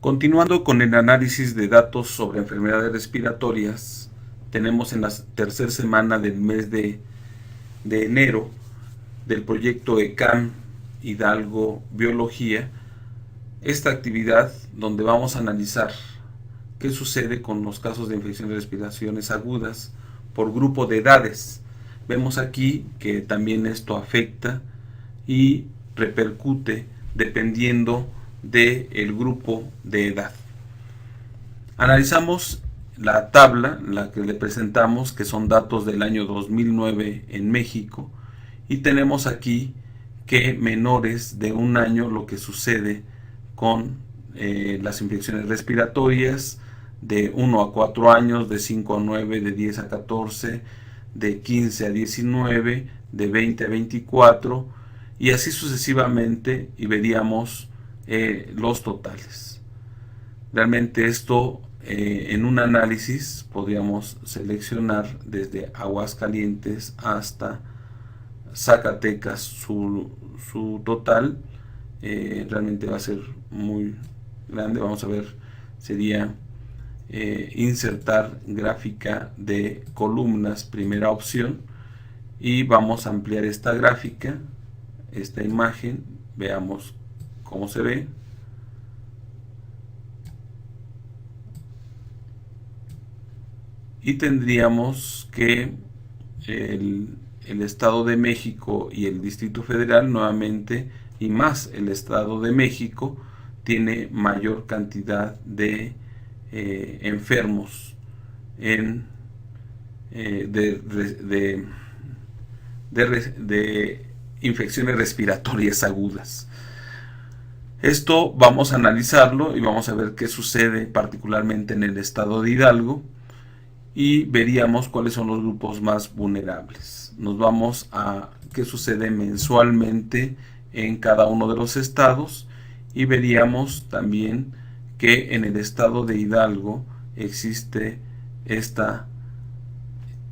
Continuando con el análisis de datos sobre enfermedades respiratorias, tenemos en la tercera semana del mes de enero del proyecto ECAM Hidalgo Biología, esta actividad donde vamos a analizar qué sucede con los casos de infección de respiraciones agudas por grupo de edades. Vemos aquí que también esto afecta y repercute dependiendo del grupo de edad. Analizamos la tabla, la que le presentamos, que son datos del año 2009 en México, y tenemos aquí que menores de un año lo que sucede con las infecciones respiratorias, de 1 a 4 años, de 5 a 9, de 10 a 14, de 15 a 19, de 20 a 24, y así sucesivamente, y veríamos los totales. Realmente esto en un análisis podríamos seleccionar desde Aguascalientes hasta Zacatecas su total. Realmente va a ser muy grande. Vamos a ver, sería insertar gráfica de columnas, primera opción, y vamos a ampliar esta gráfica, esta imagen, veamos cómo se ve. Y tendríamos que el Estado de México y el Distrito Federal nuevamente, y más el Estado de México, tiene mayor cantidad de enfermos de infecciones respiratorias agudas. Esto vamos a analizarlo y vamos a ver qué sucede particularmente en el estado de Hidalgo, y veríamos cuáles son los grupos más vulnerables. Nos vamos a qué sucede mensualmente en cada uno de los estados, y veríamos también que en el estado de Hidalgo existe esta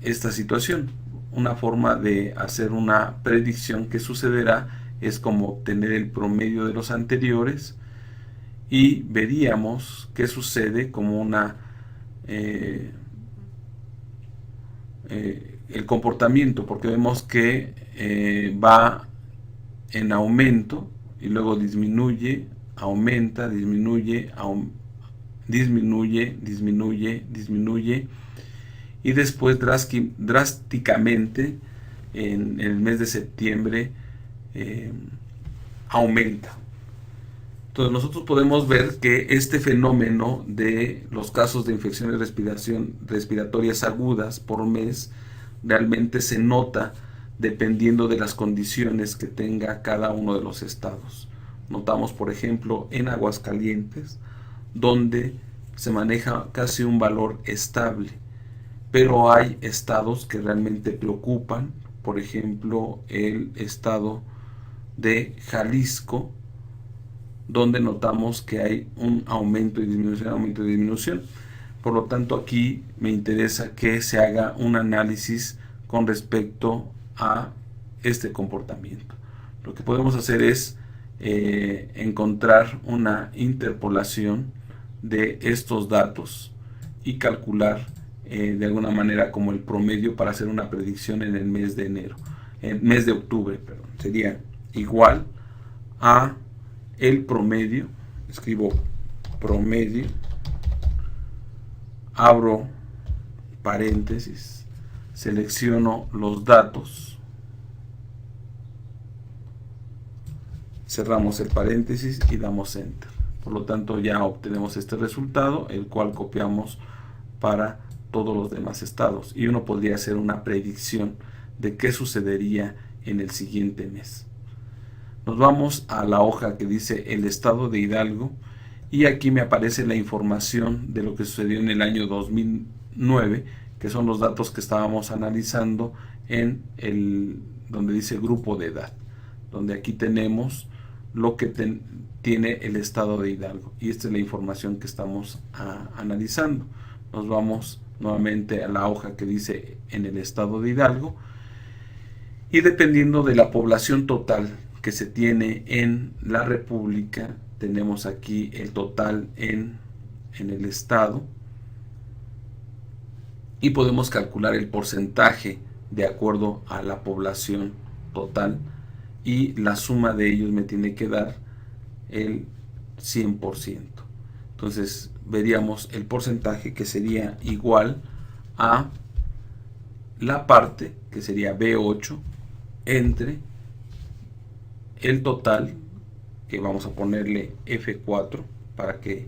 situación. Una forma de hacer una predicción que sucederá es como obtener el promedio de los anteriores, y veríamos qué sucede como el comportamiento, porque vemos que va en aumento y luego disminuye, aumenta, disminuye, disminuye, y después drásticamente en el mes de septiembre aumenta. Entonces nosotros podemos ver que este fenómeno de los casos de infecciones respiratorias agudas por mes realmente se nota dependiendo de las condiciones que tenga cada uno de los estados. Notamos, por ejemplo, en Aguascalientes, donde se maneja casi un valor estable, pero hay estados que realmente preocupan. Por ejemplo, el estado de Jalisco, donde notamos que hay un aumento y disminución, Por lo tanto, aquí me interesa que se haga un análisis con respecto a este comportamiento. Lo que podemos hacer es encontrar una interpolación de estos datos y calcular de alguna manera como el promedio para hacer una predicción en el mes de enero, el mes de octubre, perdón. Sería igual a el promedio, escribo promedio, abro paréntesis, selecciono los datos, cerramos el paréntesis y damos enter. Por lo tanto, ya obtenemos este resultado, el cual copiamos para todos los demás estados, y uno podría hacer una predicción de qué sucedería en el siguiente mes. Nos vamos a la hoja que dice el estado de Hidalgo, y aquí me aparece la información de lo que sucedió en el año 2009, que son los datos que estábamos analizando en donde dice grupo de edad, donde aquí tenemos lo que tiene el estado de Hidalgo, y esta es la información que estamos analizando. Nos vamos nuevamente a la hoja que dice en el estado de Hidalgo, y dependiendo de la población total que se tiene en la República, tenemos aquí el total en el estado y podemos calcular el porcentaje de acuerdo a la población total, y la suma de ellos me tiene que dar el 100%. Entonces veríamos el porcentaje, que sería igual a la parte, que sería B8, entre el total, que vamos a ponerle F4 para que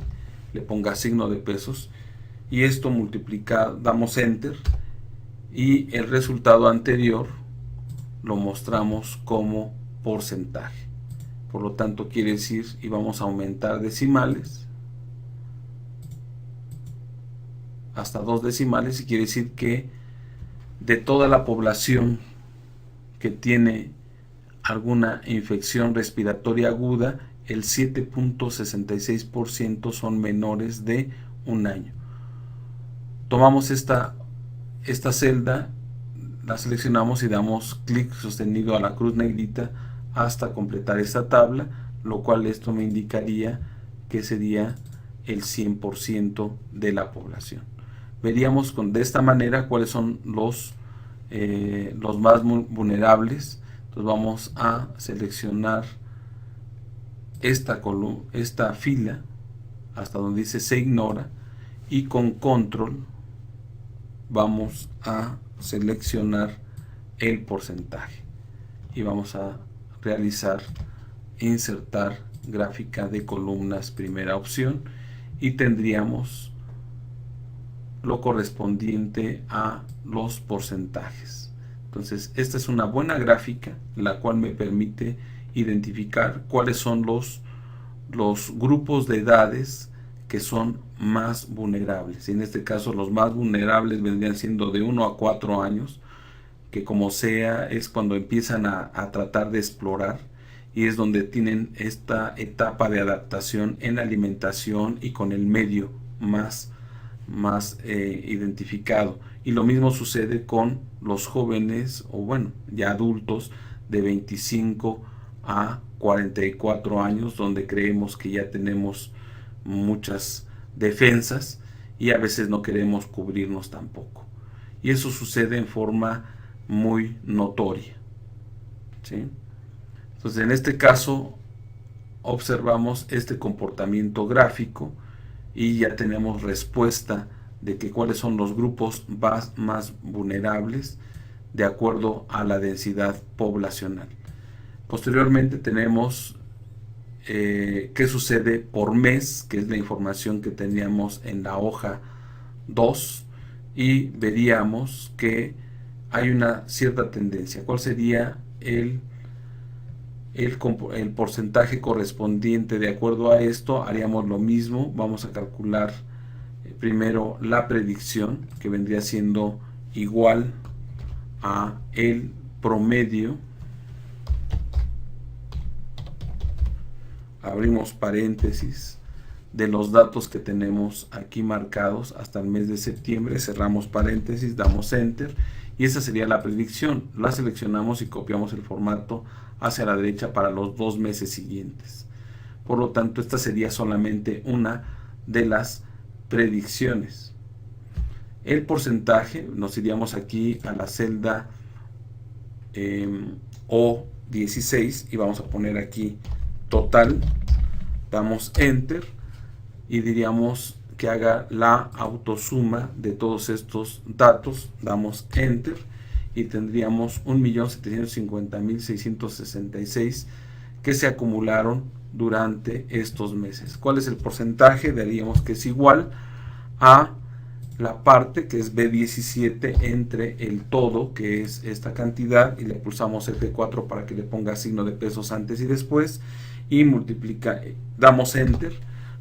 le ponga signo de pesos, y esto multiplica, damos enter, y el resultado anterior lo mostramos como porcentaje. Por lo tanto quiere decir, y vamos a aumentar decimales hasta 2 decimales, y quiere decir que de toda la población que tiene alguna infección respiratoria aguda, el 7.66% son menores de un año. Tomamos esta celda, la seleccionamos y damos clic sostenido a la cruz negrita hasta completar esta tabla, lo cual esto me indicaría que sería el 100% de la población. Veríamos de esta manera cuáles son los más vulnerables. Entonces vamos a seleccionar esta fila hasta donde dice se ignora, y con control vamos a seleccionar el porcentaje y vamos a realizar insertar gráfica de columnas, primera opción, y tendríamos lo correspondiente a los porcentajes. Entonces esta es una buena gráfica, la cual me permite identificar cuáles son los grupos de edades que son más vulnerables. Y en este caso los más vulnerables vendrían siendo de 1 a 4 años, que como sea es cuando empiezan a tratar de explorar, y es donde tienen esta etapa de adaptación en la alimentación y con el medio más identificado. Y lo mismo sucede con los jóvenes, o bueno, ya adultos de 25 a 44 años, donde creemos que ya tenemos muchas defensas y a veces no queremos cubrirnos tampoco. Y eso sucede en forma muy notoria, ¿sí? Entonces en este caso observamos este comportamiento gráfico y ya tenemos respuesta de que cuáles son los grupos más vulnerables de acuerdo a la densidad poblacional. Posteriormente tenemos qué sucede por mes, que es la información que teníamos en la hoja 2, y veríamos que hay una cierta tendencia. ¿Cuál sería el porcentaje correspondiente? De acuerdo a esto haríamos lo mismo. Vamos a calcular primero la predicción, que vendría siendo igual a el promedio, abrimos paréntesis, de los datos que tenemos aquí marcados hasta el mes de septiembre, cerramos paréntesis, damos enter, y esa sería la predicción. La seleccionamos y copiamos el formato hacia la derecha para los 2 meses siguientes. Por lo tanto, esta sería solamente una de las predicciones. El porcentaje, nos iríamos aquí a la celda O16 y vamos a poner aquí total, damos enter y diríamos que haga la autosuma de todos estos datos, damos enter y tendríamos 1.750.666 que se acumularon durante estos meses. ¿Cuál es el porcentaje? Diríamos que es igual a la parte, que es B17, entre el todo, que es esta cantidad, y le pulsamos F4 para que le ponga signo de pesos antes y después, y multiplica, damos enter,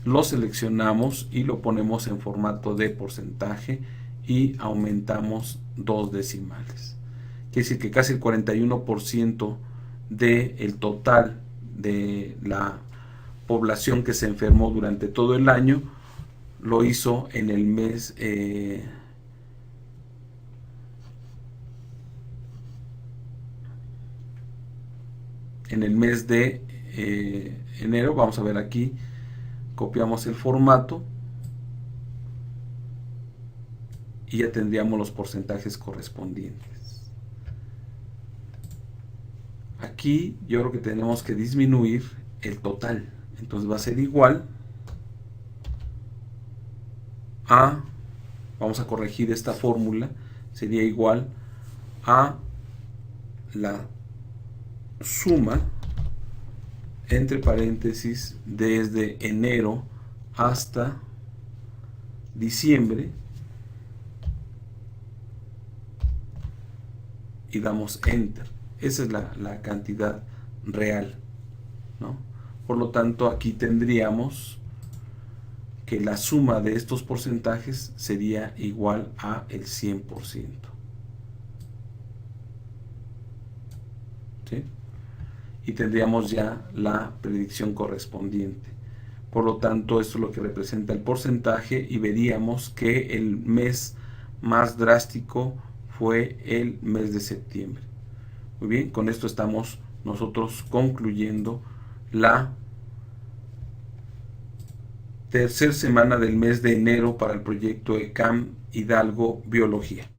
lo seleccionamos y lo ponemos en formato de porcentaje y aumentamos 2 decimales. Quiere decir que casi el 41% del total de la población que se enfermó durante todo el año lo hizo en el mes de enero. Vamos a ver aquí, copiamos el formato y ya tendríamos los porcentajes correspondientes. Aquí yo creo que tenemos que disminuir el total, entonces va a ser igual a, vamos a corregir esta fórmula, sería igual a la suma entre paréntesis desde enero hasta diciembre y damos enter. Esa es la cantidad real, ¿no? Por lo tanto, aquí tendríamos que la suma de estos porcentajes sería igual a el 100%. ¿Sí? Y tendríamos ya la predicción correspondiente. Por lo tanto, esto es lo que representa el porcentaje y veríamos que el mes más drástico fue el mes de septiembre. Muy bien, con esto estamos nosotros concluyendo la tercera semana del mes de enero para el proyecto ECAM Hidalgo Biología.